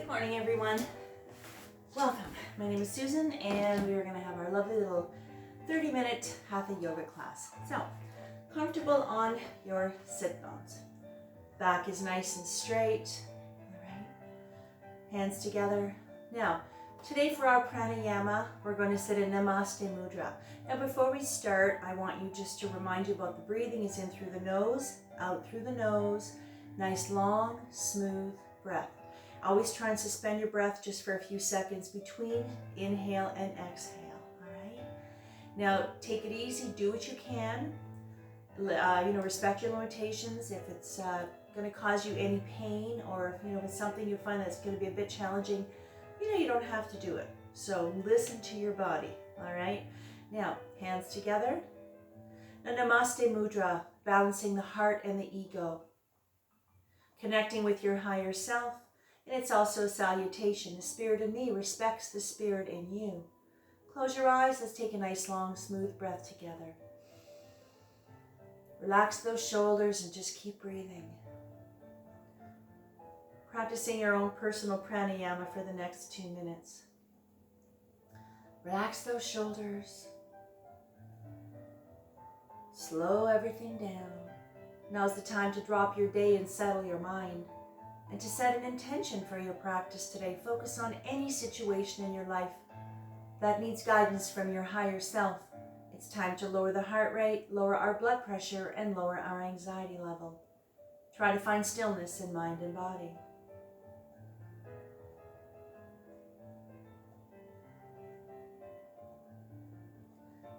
morning, everyone. Welcome. My name is Susan, and we are going to have our lovely little 30-minute Hatha yoga class. So, comfortable on your sit bones. Back is nice and straight. All right. Hands together. Now, today for our pranayama, we're going to sit in Namaste Mudra. Now, before we start, I want you just to remind you about the breathing is in through the nose, out through the nose. Nice, long, smooth breath. Always try and suspend your breath just for a few seconds between inhale and exhale, all right? Now, take it easy, do what you can. Respect your limitations. If it's going to cause you any pain, or if it's something you find that's going to be a bit challenging, you don't have to do it. So listen to your body, all right? Now, hands together. Now, Namaste Mudra, balancing the heart and the ego. Connecting with your higher self. And it's also a salutation. The spirit in me respects the spirit in you. Close your eyes. Let's take a nice, long, smooth breath together. Relax those shoulders and just keep breathing. Practicing your own personal pranayama for the next 2 minutes. Relax those shoulders. Slow everything down. Now's the time to drop your day and settle your mind. And to set an intention for your practice today. Focus on any situation in your life that needs guidance from your higher self. It's time to lower the heart rate, lower our blood pressure, and lower our anxiety level. Try to find stillness in mind and body.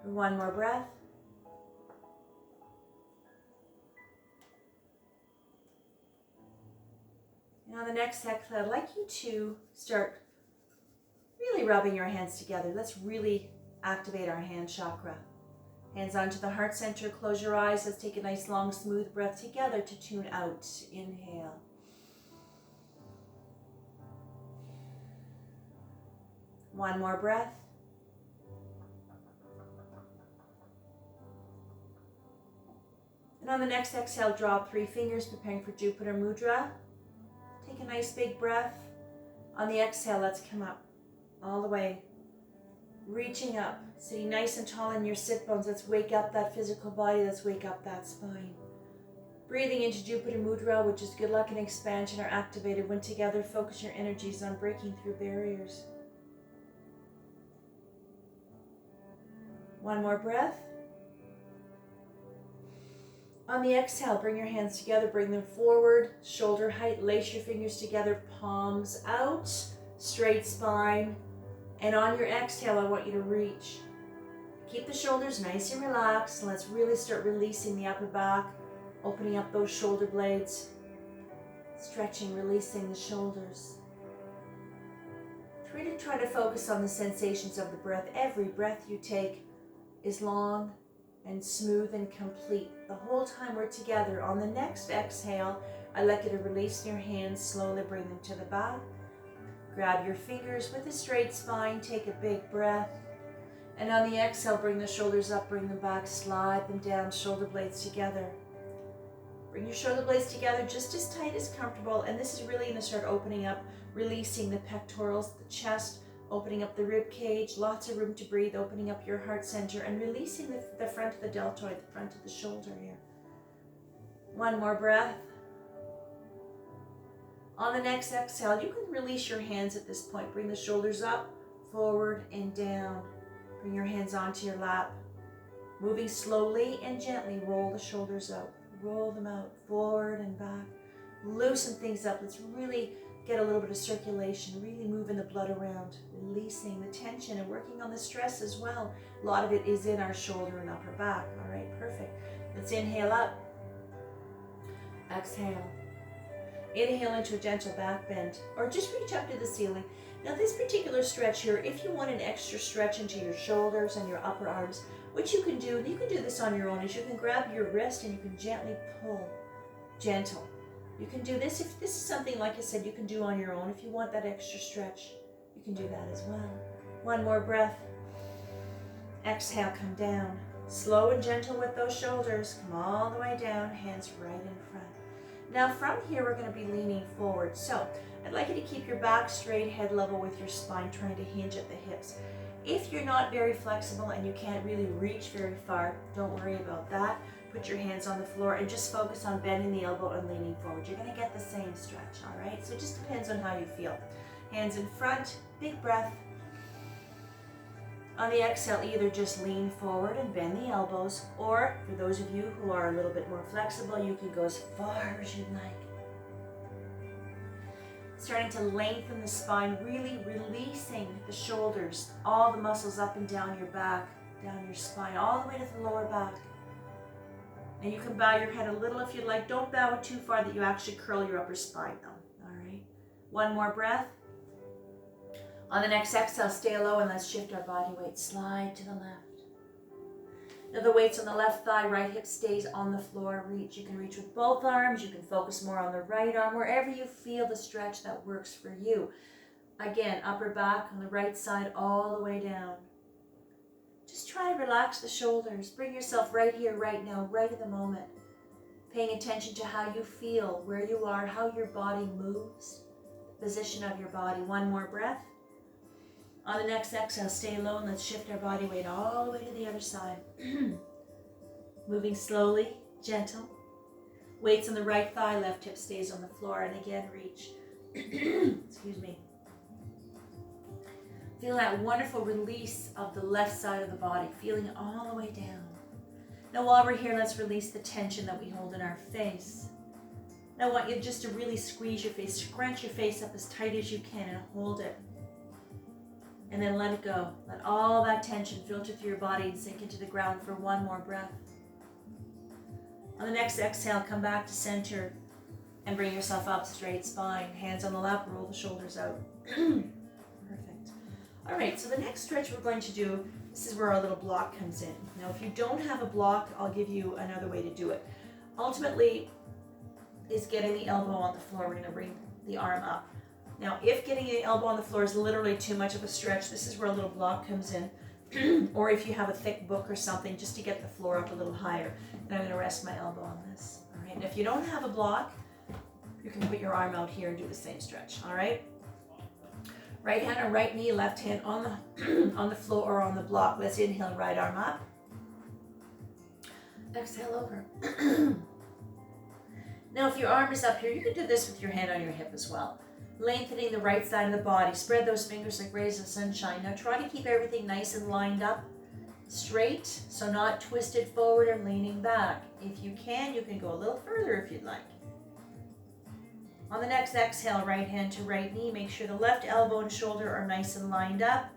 One more breath. Now the next exhale, I'd like you to start really rubbing your hands together. Let's really activate our hand chakra. Hands onto the heart center, close your eyes. Let's take a nice long smooth breath together to tune out. Inhale. One more breath. And on the next exhale, drop 3 fingers, preparing for Jupiter Mudra. Take a nice big breath. On the exhale, let's come up all the way. Reaching up, sitting nice and tall in your sit bones. Let's wake up that physical body. Let's wake up that spine. Breathing into Jupiter Mudra, which is good luck and expansion, are activated when together. Focus your energies on breaking through barriers. One more breath. On the exhale, bring your hands together, bring them forward, shoulder height, lace your fingers together, palms out, straight spine. And on your exhale, I want you to reach. Keep the shoulders nice and relaxed. Let's really start releasing the upper back, opening up those shoulder blades, stretching, releasing the shoulders. Try to focus on the sensations of the breath. Every breath you take is long and smooth and complete. The whole time we're together. On the next exhale, I'd like you to release your hands, slowly bring them to the back. Grab your fingers with a straight spine, take a big breath. And on the exhale, bring the shoulders up, bring them back, slide them down, shoulder blades together. Bring your shoulder blades together just as tight as comfortable. And this is really going to start opening up, releasing the pectorals, the chest, opening up the rib cage, lots of room to breathe, opening up your heart center and releasing the front of the deltoid, the front of the shoulder here. One more breath. On the next exhale, you can release your hands at this point. Bring the shoulders up, forward and down. Bring your hands onto your lap. Moving slowly and gently, roll the shoulders out. Roll them out, forward and back. Loosen things up. Let's really get a little bit of circulation, really moving the blood around, releasing the tension and working on the stress as well. A lot of it is in our shoulder and upper back. All right, perfect. Let's inhale up. Exhale. Inhale into a gentle back bend, or just reach up to the ceiling. Now this particular stretch here, if you want an extra stretch into your shoulders and your upper arms, what you can do, and you can do this on your own, is you can grab your wrist and you can gently pull, gentle. You can do this, if this is something, like I said, you can do on your own. If you want that extra stretch, you can do that as well. One more breath. Exhale, come down. Slow and gentle with those shoulders. Come all the way down, hands right in front. Now from here, we're going to be leaning forward. So I'd like you to keep your back straight, head level with your spine, trying to hinge at the hips. If you're not very flexible and you can't really reach very far, don't worry about that. Put your hands on the floor and just focus on bending the elbow and leaning forward. You're going to get the same stretch, all right? So it just depends on how you feel. Hands in front, big breath. On the exhale, either just lean forward and bend the elbows, or for those of you who are a little bit more flexible, you can go as far as you'd like. Starting to lengthen the spine, really releasing the shoulders, all the muscles up and down your back, down your spine, all the way to the lower back. And you can bow your head a little if you'd like. Don't bow it too far that you actually curl your upper spine though. All right. One more breath. On the next exhale, stay low and let's shift our body weight. Slide to the left. Now the weight's on the left thigh, right hip stays on the floor. Reach. You can reach with both arms. You can focus more on the right arm, wherever you feel the stretch that works for you. Again, upper back on the right side all the way down. Just try to relax the shoulders. Bring yourself right here, right now, right in the moment. Paying attention to how you feel, where you are, how your body moves, the position of your body. One more breath. On the next exhale, stay low and let's shift our body weight all the way to the other side. Moving slowly, gentle. Weights on the right thigh, left hip stays on the floor, and again, reach. Excuse me. Feel that wonderful release of the left side of the body, feeling it all the way down. Now while we're here, let's release the tension that we hold in our face. Now I want you just to really squeeze your face, scrunch your face up as tight as you can and hold it. And then let it go. Let all that tension filter through your body and sink into the ground for one more breath. On the next exhale, come back to center and bring yourself up, straight spine. Hands on the lap, roll the shoulders out. Perfect. All right, so the next stretch we're going to do, this is where our little block comes in. Now, if you don't have a block, I'll give you another way to do it. Ultimately, is getting the elbow on the floor. We're going to bring the arm up. Now, if getting the elbow on the floor is literally too much of a stretch, this is where a little block comes in. Or if you have a thick book or something, just to get the floor up a little higher. And I'm going to rest my elbow on this. All right, and if you don't have a block, you can put your arm out here and do the same stretch. All right? Right hand on right knee, left hand on the on the floor or on the block. Let's inhale, right arm up. Exhale over. Now, if your arm is up here, you can do this with your hand on your hip as well. Lengthening the right side of the body. Spread those fingers like rays of sunshine. Now try to keep everything nice and lined up, straight, so not twisted forward or leaning back. If you can go a little further if you'd like. On the next exhale, right hand to right knee. Make sure the left elbow and shoulder are nice and lined up.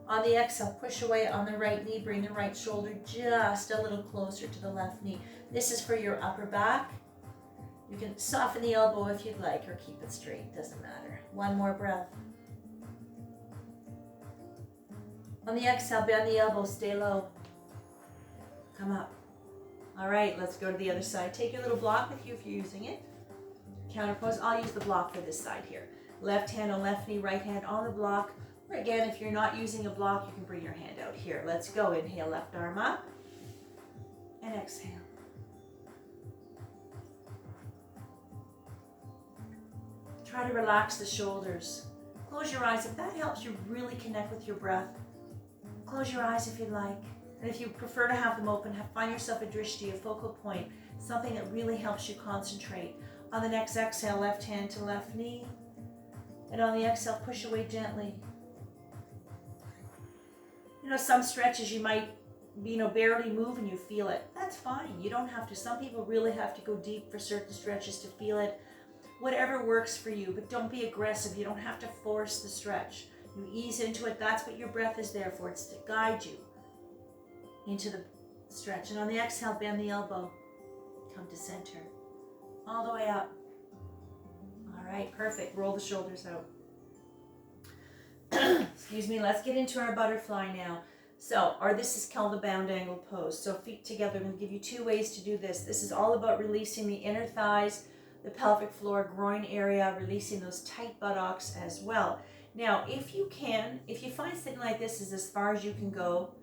On the exhale, push away on the right knee. Bring the right shoulder just a little closer to the left knee. This is for your upper back. You can soften the elbow if you'd like, or keep it straight, doesn't matter. One more breath. On the exhale, bend the elbow, stay low. Come up. All right, let's go to the other side. Take your little block with you if you're using it. Counter pose. I'll use the block for this side here. Left hand on left knee, right hand on the block. Or again, if you're not using a block, you can bring your hand out here. Let's go. Inhale, left arm up. And exhale. Try to relax the shoulders. Close your eyes. If that helps you really connect with your breath, close your eyes if you'd like. And if you prefer to have them open, find yourself a drishti, a focal point, something that really helps you concentrate. On the next exhale, left hand to left knee. And on the exhale, push away gently. You know, some stretches you might, barely move and you feel it. That's fine. You don't have to. Some people really have to go deep for certain stretches to feel it. Whatever works for you, but don't be aggressive. You don't have to force the stretch. You ease into it. That's what your breath is there for. It's to guide you into the stretch. And on the exhale, bend the elbow. Come to center. All the way up. All right, perfect. Roll the shoulders out. Excuse me. Let's get into our butterfly now. This is called the bound angle pose. So feet together. I'm going to give you two ways to do this. This is all about releasing the inner thighs, the pelvic floor, groin area, releasing those tight buttocks as well. Now, if you find sitting like this is as far as you can go,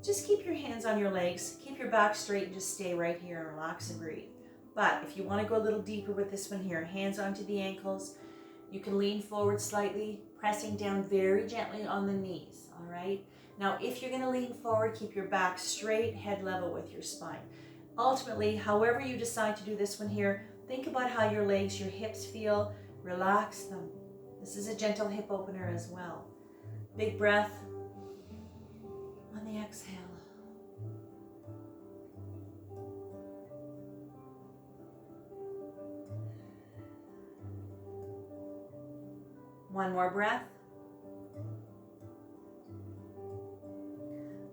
just keep your hands on your legs, keep your back straight, and just stay right here and relax and breathe. But if you want to go a little deeper with this one here, hands onto the ankles, you can lean forward slightly, pressing down very gently on the knees, all right? Now, if you're going to lean forward, keep your back straight, head level with your spine. Ultimately, however you decide to do this one here, think about how your legs, your hips feel. Relax them. This is a gentle hip opener as well. Big breath on the exhale. One more breath.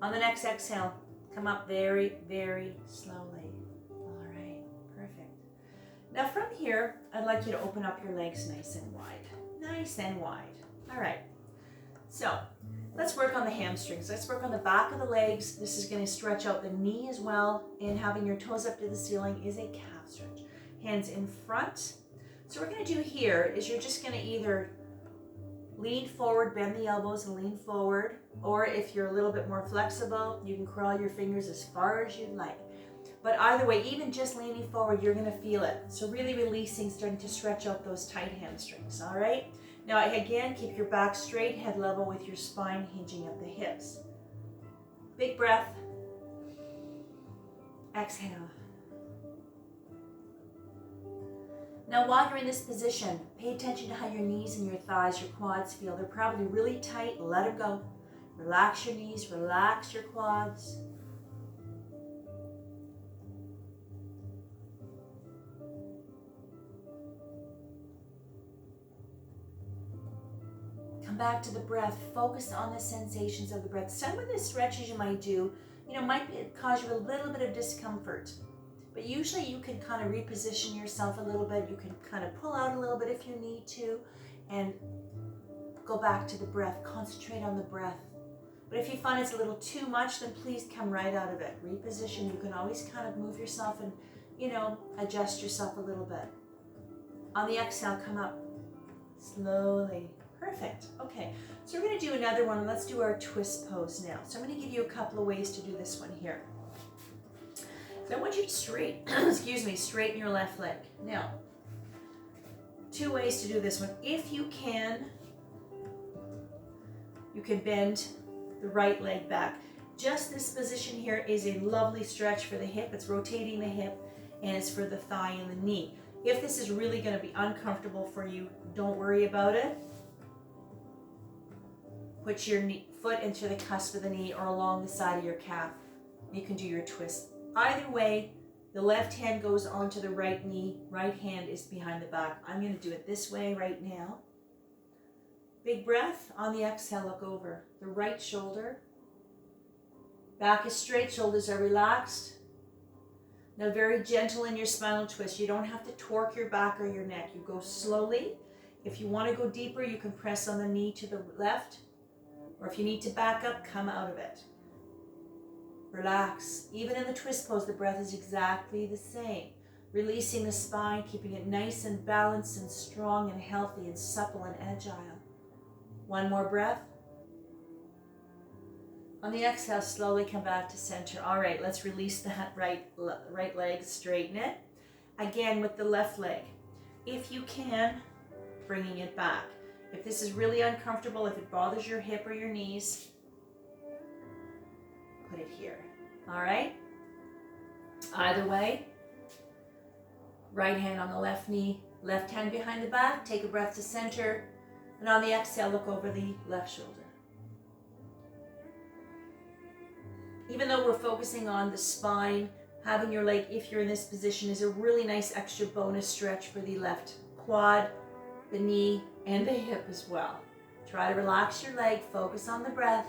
On the next exhale, come up very, very slowly. All right, perfect. Now from here, I'd like you to open up your legs nice and wide. Nice and wide. All right, so let's work on the hamstrings. Let's work on the back of the legs. This is going to stretch out the knee as well, and having your toes up to the ceiling is a calf stretch. Hands in front. So what we're going to do here is you're just going to either lean forward, bend the elbows and lean forward, or if you're a little bit more flexible, you can crawl your fingers as far as you'd like. But either way, even just leaning forward, you're gonna feel it. So really releasing, starting to stretch out those tight hamstrings, all right? Now again, keep your back straight, head level with your spine, hinging at the hips. Big breath. Exhale. Now while you're in this position, pay attention to how your knees and your thighs, your quads feel. They're probably really tight. Let them go. Relax your knees, relax your quads. Come back to the breath. Focus on the sensations of the breath. Some of the stretches you might do, might cause you a little bit of discomfort. But usually you can kind of reposition yourself a little bit. You can kind of pull out a little bit if you need to and go back to the breath. Concentrate on the breath. But if you find it's a little too much, then please come right out of it. Reposition. You can always kind of move yourself and, adjust yourself a little bit. On the exhale, come up slowly. Perfect. Okay, so we're going to do another one. Let's do our twist pose now. So I'm going to give you a couple of ways to do this one here. So I want you to straighten your left leg. Now, two ways to do this one. If you can bend the right leg back. Just this position here is a lovely stretch for the hip. It's rotating the hip and it's for the thigh and the knee. If this is really going to be uncomfortable for you, don't worry about it. Put your foot into the cusp of the knee or along the side of your calf. You can do your twist. Either way, the left hand goes onto the right knee, right hand is behind the back. I'm going to do it this way right now. Big breath. On the exhale, look over. The right shoulder. Back is straight, shoulders are relaxed. Now very gentle in your spinal twist. You don't have to torque your back or your neck. You go slowly. If you want to go deeper, you can press on the knee to the left. Or if you need to back up, come out of it. Relax. Even in the twist pose, the breath is exactly the same. Releasing the spine, keeping it nice and balanced and strong and healthy and supple and agile. One more breath. On the exhale, slowly come back to center. All right, let's release that right leg, straighten it. Again with the left leg. If you can, bringing it back. If this is really uncomfortable, if it bothers your hip or your knees, put it here. All right? Either way, right hand on the left knee, left hand behind the back, take a breath to center, and on the exhale, look over the left shoulder. Even though we're focusing on the spine, having your leg, if you're in this position, is a really nice extra bonus stretch for the left quad, the knee, and the hip as well. Try to relax your leg, focus on the breath,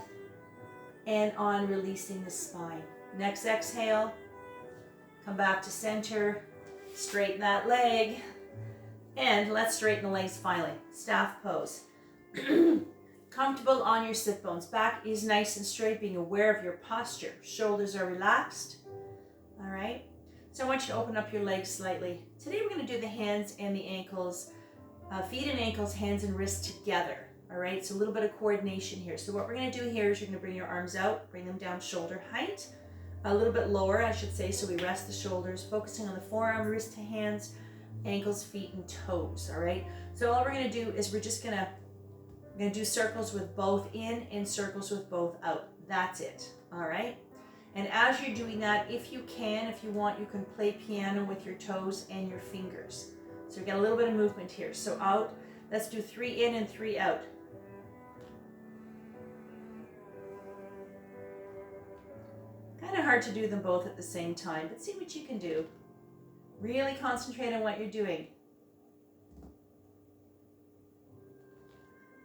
and on releasing the spine. Next exhale, come back to center, straighten that leg, and let's straighten the legs finally. Staff pose. Comfortable on your sit bones. Back is nice and straight, being aware of your posture. Shoulders are relaxed. All right. So I want you to open up your legs slightly. Today we're going to do the hands and the ankles, feet and ankles, hands and wrists together. All right. So a little bit of coordination here. So what we're going to do here is you're going to bring your arms out, bring them down shoulder height. a little bit lower, I should say, so we rest the shoulders, focusing on the forearm, wrist to hands, ankles, feet, and toes, all right? So all we're gonna do is we're gonna do circles with both in and circles with both out. That's it, all right? And as you're doing that, if you want, you can play piano with your toes and your fingers. So we get a little bit of movement here. So out, let's do 3 in and 3 out. Kind of hard to do them both at the same time, but see what you can do. Really concentrate on what you're doing.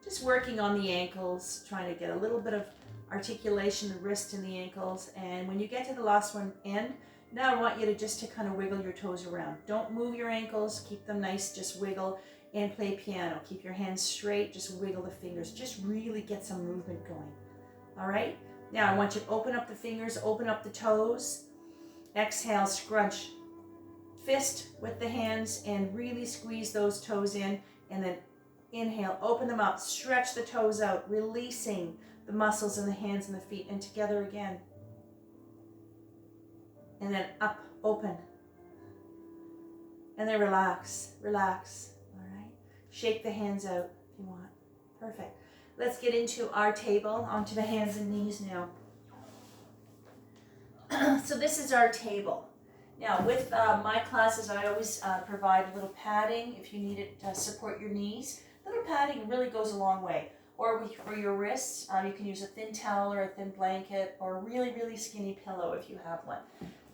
Just working on the ankles, trying to get a little bit of articulation, the wrist and the ankles. And when you get to the last one end, now I want you to kind of wiggle your toes around. Don't move your ankles, keep them nice, just wiggle and play piano. Keep your hands straight, just wiggle the fingers. Just really get some movement going, all right? Now I want you to open up the fingers, open up the toes. Exhale, scrunch. Fist with the hands and really squeeze those toes in, and then inhale, open them up, stretch the toes out, releasing the muscles in the hands and the feet, and together again. And then up, open. And then relax, relax, all right? Shake the hands out if you want. Perfect. Let's get into our table, onto the hands and knees now. So this is our table. Now with my classes, I always provide a little padding if you need it to support your knees. Little padding really goes a long way. Or for your wrists, you can use a thin towel or a thin blanket or a really, really skinny pillow if you have one.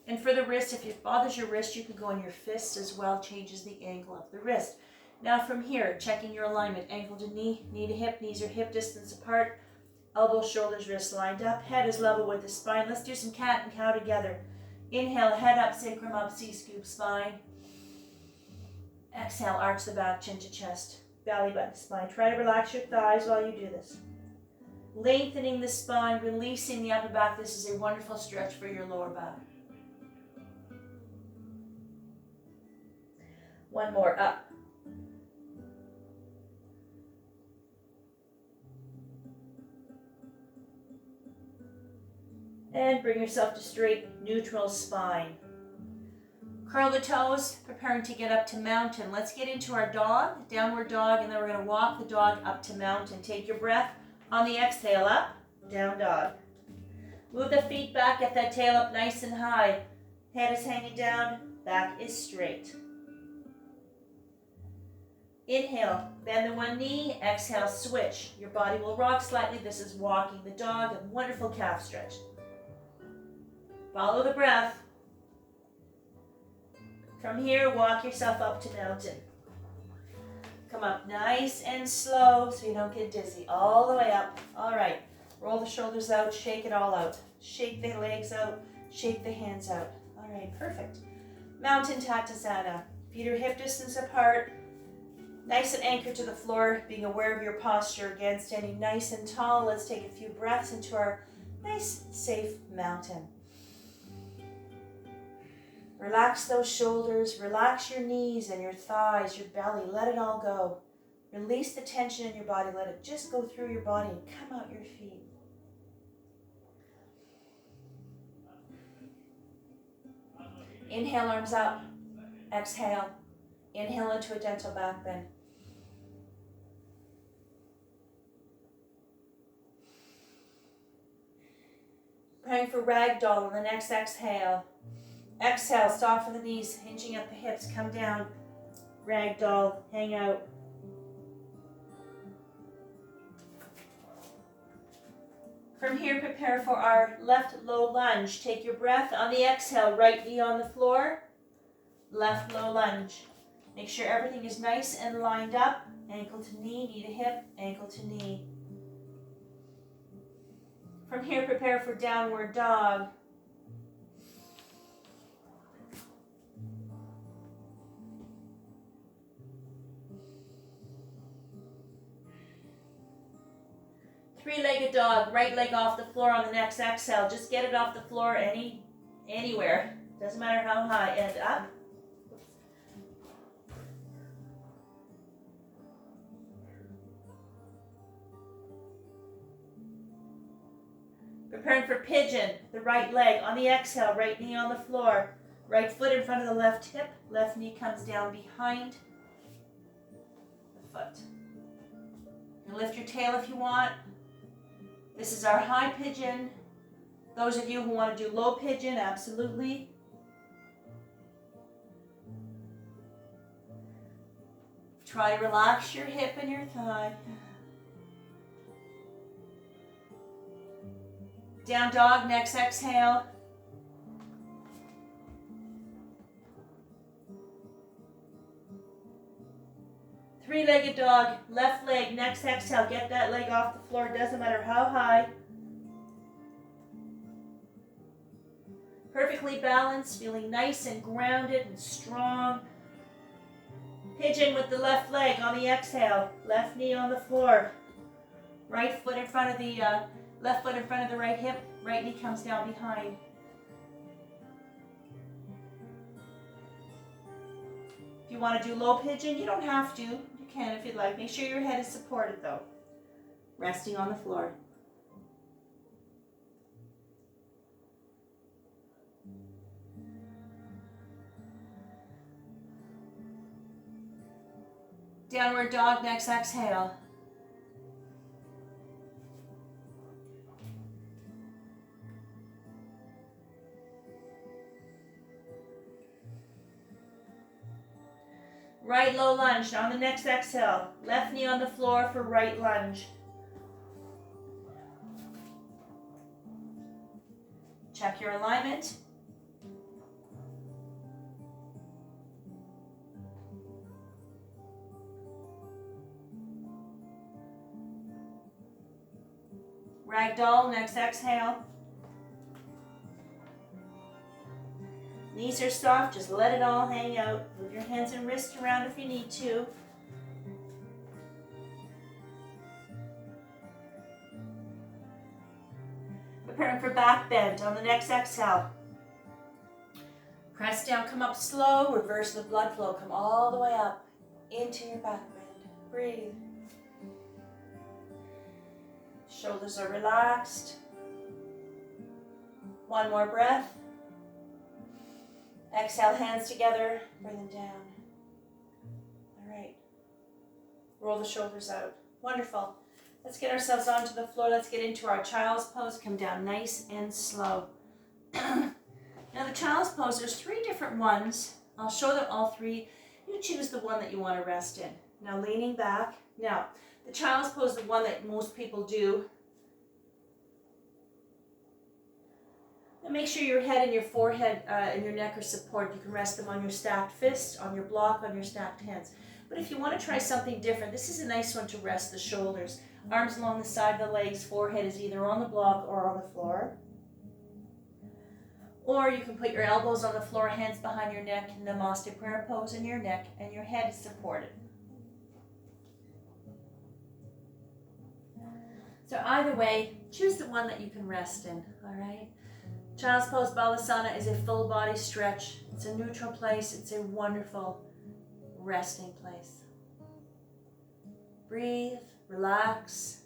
And for the wrist, if it bothers your wrist, you can go on your fists as well, changes the angle of the wrist. Now from here, checking your alignment, ankle to knee, knee to hip, knees are hip distance apart, elbows, shoulders, wrists lined up, head is level with the spine. Let's do some cat and cow together. Inhale, head up, sacrum up, C-scoop spine. Exhale, arch the back, chin to chest, belly button, spine. Try to relax your thighs while you do this. Lengthening the spine, releasing the upper back. This is a wonderful stretch for your lower back. One more, up. And bring yourself to straight, neutral spine. Curl the toes, preparing to get up to mountain. Let's get into our dog, downward dog, and then we're going to walk the dog up to mountain. Take your breath on the exhale, up, down dog. Move the feet back, get that tail up nice and high. Head is hanging down, back is straight. Inhale, bend the one knee, exhale, switch. Your body will rock slightly. This is walking the dog, a wonderful calf stretch. Follow the breath. From here, walk yourself up to mountain. Come up nice and slow so you don't get dizzy. All the way up. All right. Roll the shoulders out, shake it all out. Shake the legs out, shake the hands out. All right, perfect. Mountain Tattasana. Feet are hip distance apart. Nice and anchored to the floor, being aware of your posture. Again, standing nice and tall. Let's take a few breaths into our nice, safe mountain. Relax those shoulders, relax your knees and your thighs, your belly, let it all go. Release the tension in your body, let it just go through your body and come out your feet. Inhale, arms up. Exhale. Inhale into a gentle back bend. Praying for ragdoll on the next exhale. Exhale, soften the knees, hinging at the hips, come down. Ragdoll, hang out. From here, prepare for our left low lunge. Take your breath on the exhale, right knee on the floor. Left low lunge. Make sure everything is nice and lined up. Ankle to knee, knee to hip, ankle to knee. From here, prepare for downward dog. Three-legged dog, right leg off the floor on the next exhale. Just get it off the floor anywhere. Doesn't matter how high. And up. Preparing for pigeon, the right leg on the exhale, right knee on the floor, right foot in front of the left hip, left knee comes down behind the foot. You can lift your tail if you want. This is our high pigeon. Those of you who want to do low pigeon, absolutely. Try to relax your hip and your thigh. Down dog, next exhale. Three-legged dog, left leg, next exhale. Get that leg off the floor, doesn't matter how high. Perfectly balanced, feeling nice and grounded and strong. Pigeon with the left leg on the exhale, left knee on the floor. Right foot in front of the left foot in front of the right hip, right knee comes down behind. If you want to do low pigeon, you don't have to. You can if you'd like. Make sure your head is supported though. Resting on the floor. Downward dog, next exhale. Right low lunge on the next exhale. Left knee on the floor for right lunge. Check your alignment. Ragdoll, next exhale. Knees are soft, just let it all hang out. Move your hands and wrists around if you need to. Preparing for back bend on the next exhale. Press down, come up slow, reverse the blood flow. Come all the way up into your back bend. Breathe. Shoulders are relaxed. One more breath. Exhale, hands together, bring them down. All right. Roll the shoulders out. Wonderful. Let's get ourselves onto the floor. Let's get into our child's pose. Come down nice and slow. Now the child's pose, there's 3 different ones. I'll show them all 3. You choose the one that you want to rest in. Now leaning back. Now, the child's pose is the one that most people do. And make sure your head and your forehead and your neck are supported. You can rest them on your stacked fists, on your block, on your stacked hands. But if you want to try something different, this is a nice one to rest the shoulders. Arms along the side of the legs, forehead is either on the block or on the floor. Or you can put your elbows on the floor, hands behind your neck, Namaste prayer pose, and your neck and your head is supported. So either way, choose the one that you can rest in, all right? Child's pose Balasana is a full body stretch. It's a neutral place. It's a wonderful resting place. Breathe, relax.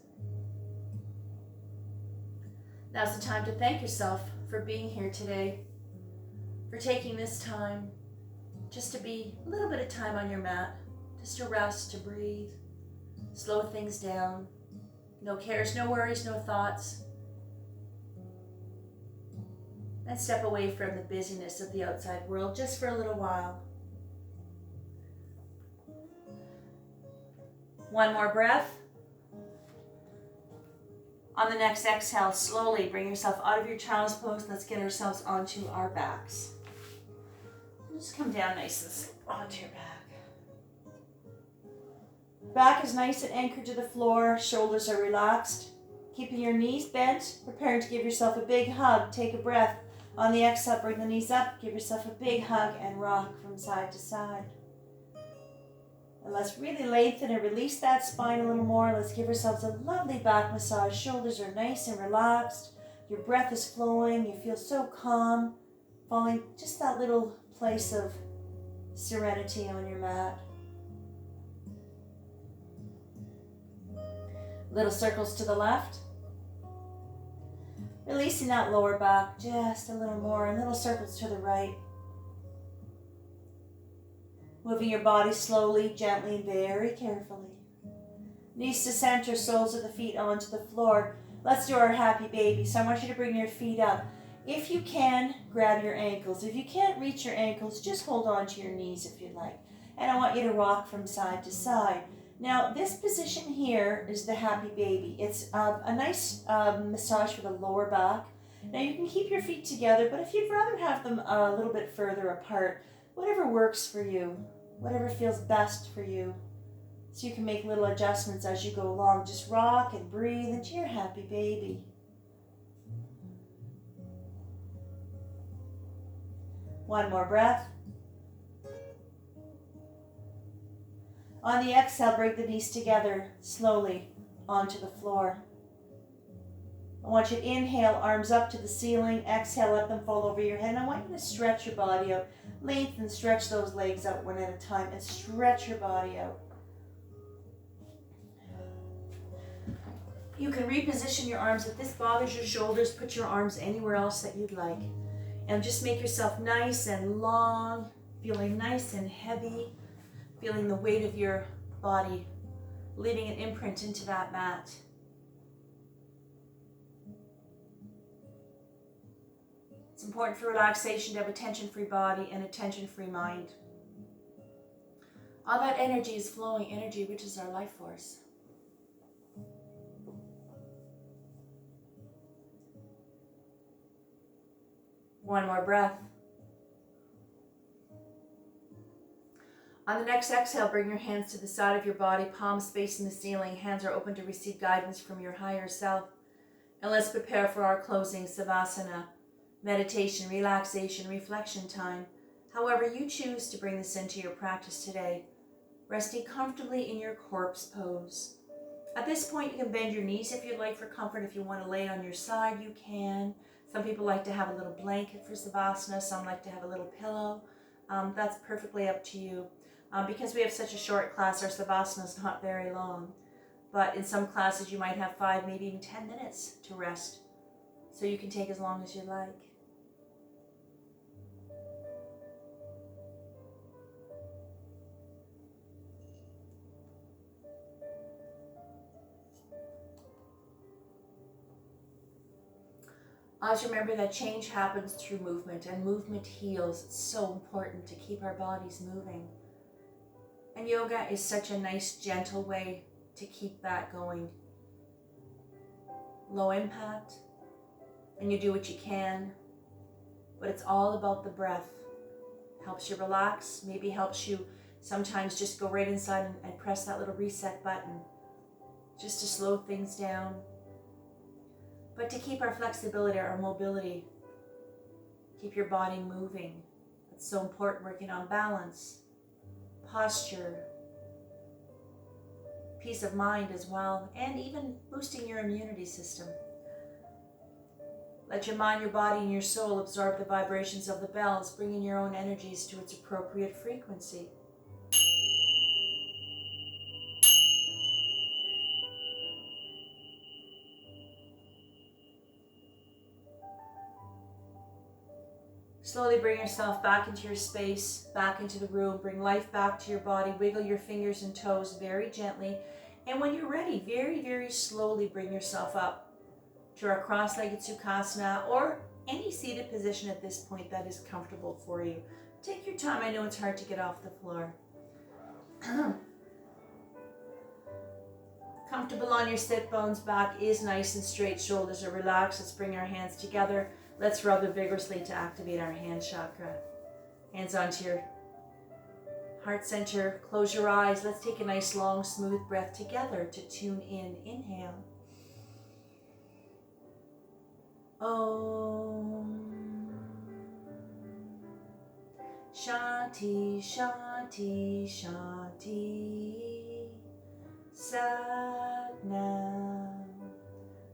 Now's the time to thank yourself for being here today, for taking this time just to be a little bit of time on your mat, just to rest, to breathe, slow things down. No cares, no worries, no thoughts. And step away from the busyness of the outside world just for a little while. One more breath. On the next exhale, slowly bring yourself out of your child's pose. Let's get ourselves onto our backs. Just come down nice and slow onto your back. Back is nice and anchored to the floor. Shoulders are relaxed. Keeping your knees bent. Preparing to give yourself a big hug. Take a breath. On the exhale, bring the knees up. Give yourself a big hug and rock from side to side. And let's really lengthen and release that spine a little more. Let's give ourselves a lovely back massage. Shoulders are nice and relaxed. Your breath is flowing. You feel so calm. Falling just that little place of serenity on your mat. Little circles to the left. Releasing that lower back just a little more, and little circles to the right. Moving your body slowly, gently, very carefully. Knees to center, soles of the feet onto the floor. Let's do our happy baby. So I want you to bring your feet up. If you can, grab your ankles. If you can't reach your ankles, just hold on to your knees if you like. And I want you to rock from side to side. Now, this position here is the happy baby. It's a nice massage for the lower back. Now, you can keep your feet together, but if you'd rather have them a little bit further apart, whatever works for you, whatever feels best for you. So you can make little adjustments as you go along. Just rock and breathe into your happy baby. One more breath. On the exhale, bring the knees together slowly onto the floor. I want you to inhale, arms up to the ceiling. Exhale, let them fall over your head. And I want you to stretch your body out. Lengthen, stretch those legs out one at a time and stretch your body out. You can reposition your arms. If this bothers your shoulders, put your arms anywhere else that you'd like. And just make yourself nice and long, feeling nice and heavy, feeling the weight of your body, leaving an imprint into that mat. It's important for relaxation to have a tension-free body and a tension-free mind. All that energy is flowing energy, which is our life force. One more breath. On the next exhale, bring your hands to the side of your body, palms facing the ceiling. Hands are open to receive guidance from your higher self. And let's prepare for our closing Savasana, meditation, relaxation, reflection time. However you choose to bring this into your practice today, resting comfortably in your corpse pose. At this point, you can bend your knees if you'd like for comfort. If you want to lay on your side, you can. Some people like to have a little blanket for Savasana. Some like to have a little pillow. That's perfectly up to you. Because we have such a short class, our Savasana is not very long. But in some classes, you might have 5, maybe even 10 minutes to rest. So you can take as long as you like. Always remember that change happens through movement, and movement heals. It's so important to keep our bodies moving. And yoga is such a nice, gentle way to keep that going. Low impact, and you do what you can, but it's all about the breath. Helps you relax, maybe helps you sometimes just go right inside and press that little reset button, just to slow things down. But to keep our flexibility, our mobility, keep your body moving. It's so important, working on balance, posture, peace of mind as well, and even boosting your immunity system. Let your mind, your body, and your soul absorb the vibrations of the bells, bringing your own energies to its appropriate frequency. Slowly bring yourself back into your space, back into the room. Bring life back to your body. Wiggle your fingers and toes very gently. And when you're ready, very, very slowly bring yourself up to our cross-legged Sukhasana or any seated position at this point that is comfortable for you. Take your time. I know it's hard to get off the floor. Comfortable on your sit bones. Back is nice and straight. Shoulders are relaxed. Let's bring our hands together. Let's rub it vigorously to activate our hand chakra. Hands onto your heart center. Close your eyes. Let's take a nice, long, smooth breath together to tune in. Inhale. Om. Shanti, Shanti, Shanti. Sat Nam.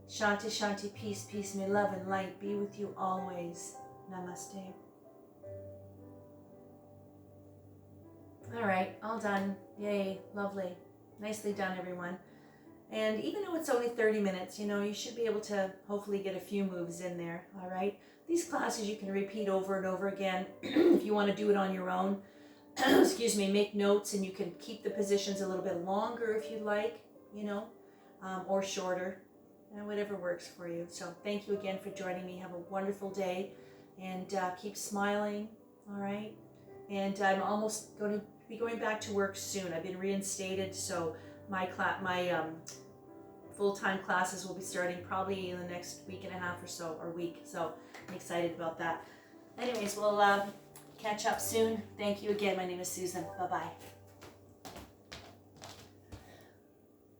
Shanti, Shanti, peace, peace, may love and light be with you always. Namaste. All right, all done. Yay, lovely. Nicely done, everyone. And even though it's only 30 minutes, you know, you should be able to hopefully get a few moves in there, all right? These classes you can repeat over and over again if you want to do it on your own. Excuse me, make notes, and you can keep the positions a little bit longer if you like, you know, or shorter, whatever works for you. So thank you again for joining me. Have a wonderful day, and keep smiling, all right? And I'm almost going to be going back to work soon. I've been reinstated, so my full-time classes will be starting probably in the next week and a half or so, or week. So I'm excited about that. Anyways, we'll catch up soon. Thank you again. My name is Susan. Bye-bye.